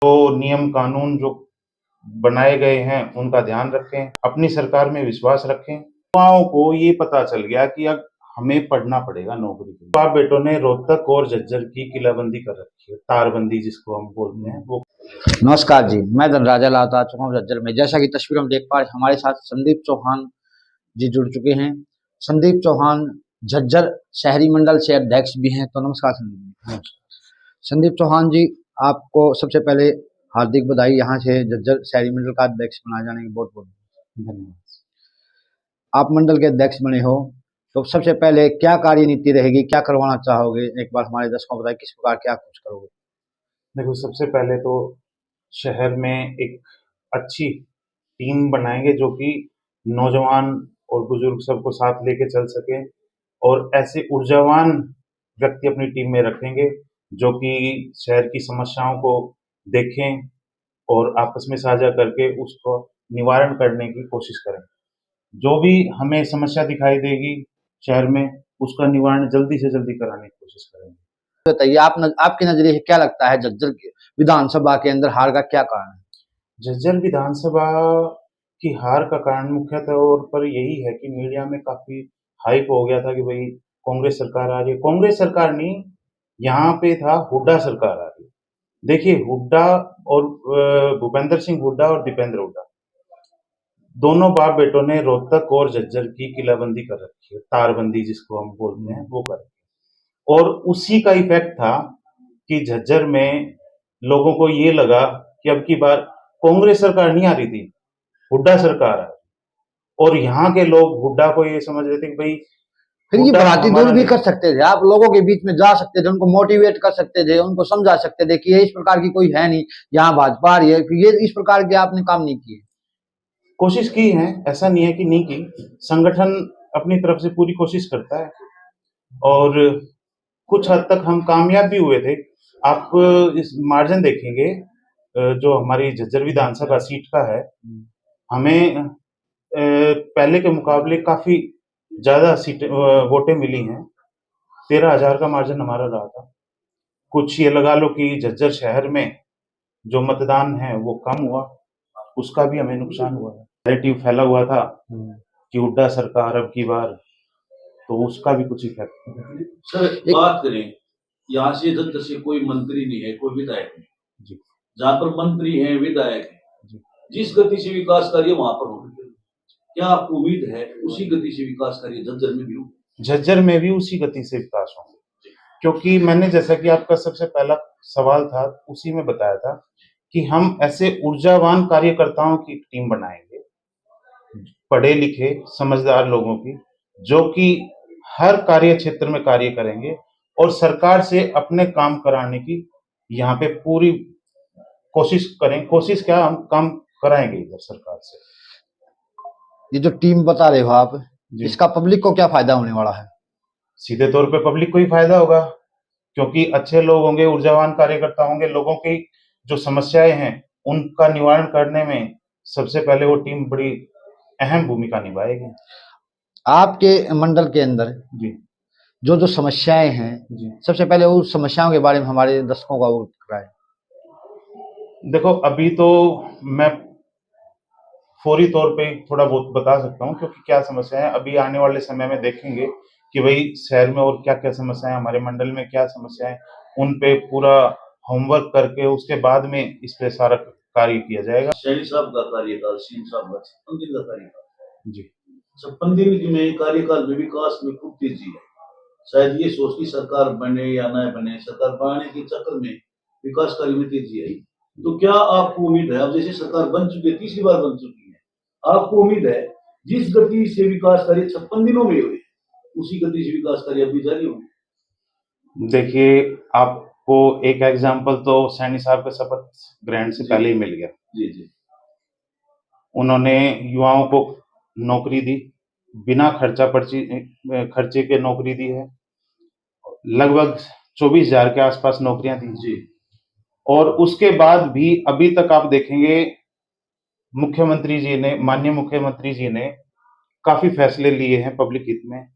तो नियम कानून जो बनाए गए हैं उनका ध्यान रखें, अपनी सरकार में विश्वास रखें। युवाओं को ये पता चल गया कि अब हमें पढ़ना पड़ेगा नौकरी के लिए। बाप बेटों ने रोहतक और झज्जर की किलाबंदी कर रखी है, तारबंदी जिसको हम बोलते हैं वो। नमस्कार जी, मैं धनराजा लात आ चुका हूँ झज्जर में। जैसा कि तस्वीर हम देख पा रहे हैं, हमारे साथ संदीप चौहान जी जुड़ चुके हैं। संदीप चौहान झज्जर शहरी मंडल से अध्यक्ष भी हैं। तो नमस्कार संदीप जी। संदीप चौहान जी, आपको सबसे पहले हार्दिक बधाई यहाँ से झज्जर शहरी मंडल का अध्यक्ष बनाए जाने की बहुत बहुत धन्यवाद। आप मंडल के अध्यक्ष बने हो, तो सबसे पहले क्या कार्यनीति रहेगी, क्या करवाना चाहोगे? एक बार हमारे दर्शकों को बताइए किस प्रकार क्या कुछ करोगे। देखो, सबसे पहले तो शहर में एक अच्छी टीम बनाएंगे जो कि नौजवान और बुजुर्ग सबको साथ लेके चल सके, और ऐसे ऊर्जावान व्यक्ति अपनी टीम में रखेंगे जो कि शहर की समस्याओं को देखें और आपस में साझा करके उसको निवारण करने की कोशिश करें। जो भी हमें समस्या दिखाई देगी शहर में, उसका निवारण जल्दी से जल्दी कराने की कोशिश करेंगे। बताइए, आपके नजरिए से क्या लगता है झज्जर की विधानसभा के अंदर हार का क्या कारण है? झज्जर विधानसभा की हार का कारण मुख्य तौर पर यही है कि मीडिया में काफ़ी हाइप हो गया था कि भई कांग्रेस सरकार आ रही है। कांग्रेस सरकार नहीं, यहाँ पे था हुड्डा सरकार आ रही है। देखिए, हुड्डा और भूपेंद्र सिंह हुड्डा और दीपेंद्र हुड्डा, दोनों बाप बेटों ने रोहतक और झज्जर की किलाबंदी कर रखी है, तारबंदी जिसको हम बोलते हैं वो कर रखी है। और उसी का इफ़ेक्ट था कि झज्जर में लोगों को ये लगा कि अब की बार कांग्रेस सरकार नहीं आ रही थी, हुड्डा सरकार है। और यहाँ के लोग हुड्डा को ये समझ रहे थे कि भाई फिर ये हुड्डा भ्रांति दूर हमारा भी नहीं। कर सकते थे, आप लोगों के बीच में जा सकते थे, उनको मोटिवेट कर सकते थे, उनको समझा सकते थे कि ये इस प्रकार की कोई है नहीं, यहाँ भाजपा आ रही है, ये इस प्रकार के आपने काम नहीं किए। कोशिश की है, ऐसा नहीं है कि नहीं की। संगठन अपनी तरफ से पूरी कोशिश करता है और कुछ हद तक हम कामयाब भी हुए थे। आप इस मार्जिन देखेंगे जो हमारी झज्जर विधानसभा सीट का है, हमें पहले के मुकाबले काफी ज्यादा सीट वोटें मिली हैं। 13,000 का मार्जिन हमारा रहा था। कुछ ये लगा लो कि झज्जर शहर में जो मतदान है वो कम हुआ, उसका भी हमें नुकसान हुआ है। नैरेटिव फैला हुआ था कि हुड्डा सरकार अब की बार, तो उसका भी कुछ इफेक्ट। सर, बात करें यहाँ से झज्जर से कोई मंत्री नहीं है, कोई विधायक नहीं जी, जहाँ पर मंत्री हैं, विधायक हैं, जी, जिस गति से विकास कार्य वहां पर हो, क्या आपको उम्मीद है उसी गति से विकास कार्य झज्जर में भी हो? झज्जर में भी उसी गति से विकास होंगे, क्योंकि मैंने जैसा कि आपका सबसे पहला सवाल था उसी में बताया था कि हम ऐसे ऊर्जावान कार्यकर्ताओं की टीम बनाएंगे, पढ़े लिखे समझदार लोगों की, जो कि हर कार्य क्षेत्र में कार्य करेंगे और सरकार से अपने काम कराने की यहाँ पे पूरी कोशिश करें। कोशिश क्या, हम काम कराएंगे इधर सरकार से। ये जो टीम बता रहे हो आप, जी, इसका पब्लिक को क्या फायदा होने वाला है? सीधे तौर पे पब्लिक को ही फायदा होगा, क्योंकि अच्छे लोग होंगे, ऊर्जावान कार्यकर्ता होंगे, लोगों की जो समस्याएं हैं उनका निवारण करने में सबसे पहले वो टीम बड़ी अहम भूमिका निभाएगी। आपके मंडल के अंदर जी, जो जो समस्याएं हैं, जी। सबसे पहले उस समस्याओं के बारे में हमारे दर्शकों का अवगत कराएं। देखो, अभी तो मैं फौरी तौर पे थोड़ा बहुत बता सकता हूँ, क्योंकि क्या समस्या है अभी आने वाले समय में देखेंगे कि भाई शहर में और क्या क्या समस्याएं, हमारे मंडल में क्या समस्याएं, उन पे पूरा होमवर्क करके उसके बाद में इस पे सारा कार्य किया जाएगा। शहरी साहब का कार्यकाल, सीएम साहब का 56 दिन का कार्यकाल, जी, 56 दिन में कार्यकाल में विकास में खूब तेजी है। शायद ये सोच की सरकार बने या न बने, सरकार बनाने के चक्कर में विकास कार्य में तेजी आई। तो क्या आपको उम्मीद है, अब जैसे सरकार बन चुकी है, तीसरी बार बन चुकी है, आपको उम्मीद है जिस गति से विकास कार्य 56 दिनों में हुए उसी गति से विकास कार्य अभी जारी होंगे? देखिए, आपको एक एग्जाम्पल तो सैनी साहब के शपथ ग्रहण से पहले ही मिल गया। जी जी। उन्होंने युवाओं को नौकरी दी, बिना खर्चे के नौकरी दी है, लगभग 24,000 के आसपास नौकरियां दी जी। और उसके बाद भी अभी तक आप देखेंगे माननीय मुख्यमंत्री जी ने काफी फैसले लिए हैं पब्लिक हित में।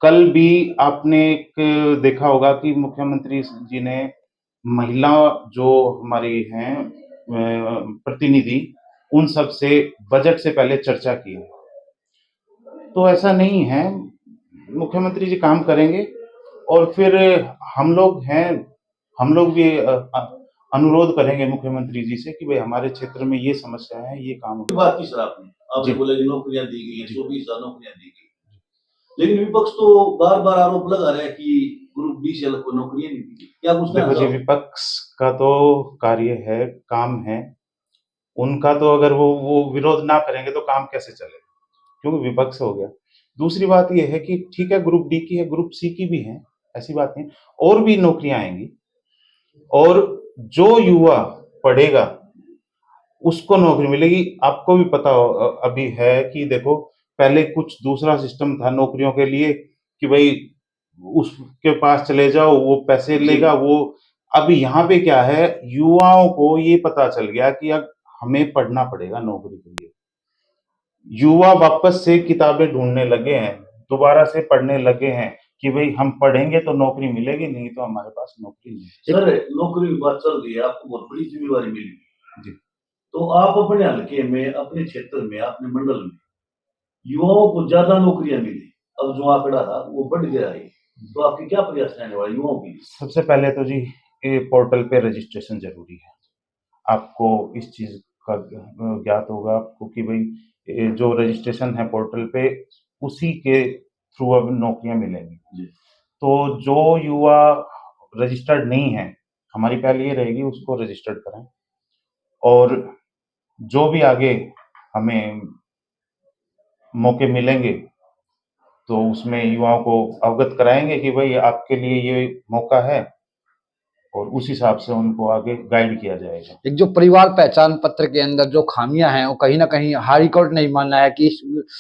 कल भी आपने एक देखा होगा कि मुख्यमंत्री जी ने महिला जो हमारी हैं प्रतिनिधि, उन सब से बजट से पहले चर्चा की है। तो ऐसा नहीं है, मुख्यमंत्री जी काम करेंगे और फिर हम लोग हैं, हम लोग भी अनुरोध करेंगे मुख्यमंत्री जी से कि भाई हमारे क्षेत्र में ये समस्या है, ये काम हो। बात की सर आपने जी। बोला कि नौकरियां दी गई है, जी। 24,000 नौकरियां दी गई, लेकिन विपक्ष तो बार बार आरोप लगा रहा है कि ग्रुप बी से को नौकरियां नहीं दी गई। क्या कुछ कहना देखो जी, चाहोगे? विपक्ष का तो कार्य है, काम है, उनका तो अगर वो विरोध ना करेंगे तो काम कैसे चलेगा? क्योंकि विपक्ष हो गया। दूसरी बात ये है कि ठीक है, ग्रुप डी की है, ग्रुप सी की भी है, ऐसी बात नहीं, और भी नौकरियां आएंगी और जो युवा पढ़ेगा उसको नौकरी मिलेगी। आपको भी पता हो, अभी है कि देखो, पहले कुछ दूसरा सिस्टम था नौकरियों के लिए कि भाई उसके पास चले जाओ, वो पैसे जी। लेगा, वो। अभी यहाँ पे क्या है, युवाओं को ये पता चल गया कि अब हमें पढ़ना पड़ेगा नौकरी के लिए। युवा वापस से किताबें ढूंढने लगे हैं, दोबारा से पढ़ने लगे हैं कि भाई हम पढ़ेंगे तो नौकरी मिलेगी, नहीं तो हमारे पास नौकरी नहीं है। सर, नौकरी की बात चल रही है, आपको बहुत बड़ी जिम्मेवारी मिली। जी। तो आप अपने हल्के में, अपने क्षेत्र में, अपने मंडल में युवाओं को ज्यादा नौकरियां मिली, अब जो आंकड़ा था वो बढ़ गया है, तो आपके क्या प्रयास रहने वाले युवाओं के लिए? सबसे पहले तो जी, ये पोर्टल पे रजिस्ट्रेशन जरूरी है। आपको इस चीज का ज्ञात होगा आपको कि भाई ये जो रजिस्ट्रेशन है पोर्टल पे, उसी के थ्रू अब नौकरियां मिलेंगी। जी। तो जो युवा रजिस्टर्ड नहीं है, हमारी पहल ये रहेगी उसको रजिस्टर्ड कराएं, और जो भी आगे हमें मौके मिलेंगे तो उसमें युवाओं को अवगत कराएंगे कि भाई आपके लिए ये मौका है, और उस हिसाब से उनको आगे गाइड किया जाएगा। एक जो परिवार पहचान पत्र के अंदर जो खामियां हैं, वो कहीं ना कहीं हाई कोर्ट ने मान रहा है कि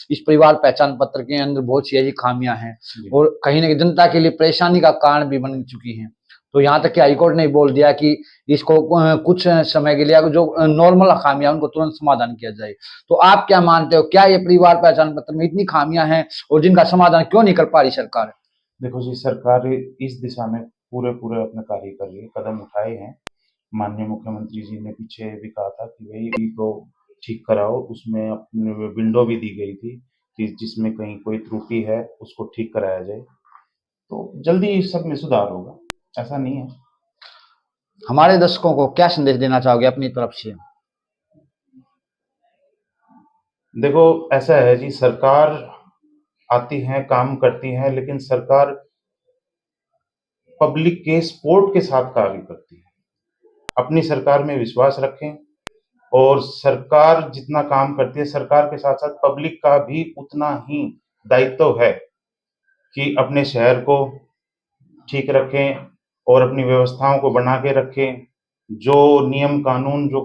इस परिवार पहचान पत्र के अंदर बहुत सी ऐसी खामियां हैं और कहीं ना कहीं जनता के लिए परेशानी का कारण भी बन चुकी हैं। तो यहाँ तक कि हाईकोर्ट ने बोल दिया कि इसको कुछ समय के लिए जो नॉर्मल खामियां उनको तुरंत समाधान किया जाए। तो आप क्या मानते हो, क्या ये परिवार पहचान पत्र में इतनी खामियां हैं और जिनका समाधान क्यों नहीं कर पा रही सरकार? देखो जी, सरकार इस दिशा में पूरे पूरे अपने कार्य कर रही है, कदम उठाए हैं। माननीय मुख्यमंत्री जी ने पीछे भी कहा था कि भाई तो ठीक कराओ, उसमें अपने विंडो भी दी गई थी कि जिसमें कहीं कोई त्रुटि है उसको ठीक कराया जाए। तो जल्दी इस सब में सुधार होगा, ऐसा नहीं है। हमारे दर्शकों को क्या संदेश देना चाहोगे अपनी तरफ से? देखो, ऐसा है जी, सरकार आती है, काम करती है, लेकिन सरकार पब्लिक के सपोर्ट के साथ कार्य करती है। अपनी सरकार में विश्वास रखें, और सरकार जितना काम करती है, सरकार के साथ साथ पब्लिक का भी उतना ही दायित्व है कि अपने शहर को ठीक रखें और अपनी व्यवस्थाओं को बना के रखें। जो नियम कानून जो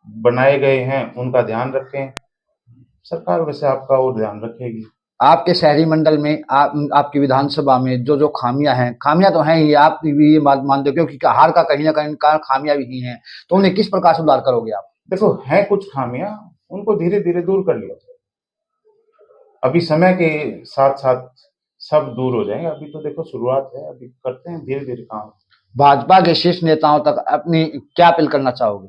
बनाए गए हैं उनका ध्यान रखें। सरकार वैसे आपका और ध्यान रखेगी। आपके शहरी मंडल में आपकी विधानसभा में जो जो खामियां हैं, खामियां तो हैं ही, आप भी ये बात मानते हो क्योंकि हार का कहीं ना कहीं कारण खामियां भी ही हैं, तो उन्हें किस प्रकार सुधार करोगे आप? देखो, है कुछ खामियां, उनको धीरे धीरे दूर कर लिया जाए। अभी समय के साथ साथ सब दूर हो जाएंगे। अभी तो देखो शुरुआत है, अभी करते हैं धीरे धीरे काम। भाजपा के शीर्ष नेताओं तक अपनी क्या अपील करना चाहोगे?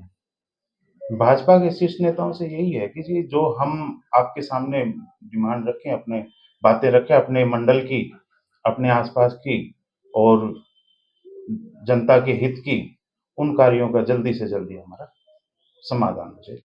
भाजपा के शीर्ष नेताओं से यही है कि जी, जो हम आपके सामने डिमांड रखें, अपने बातें रखें, अपने मंडल की, अपने आसपास की और जनता के हित की, उन कार्यों का जल्दी से जल्दी हमारा समाधान हो जाए।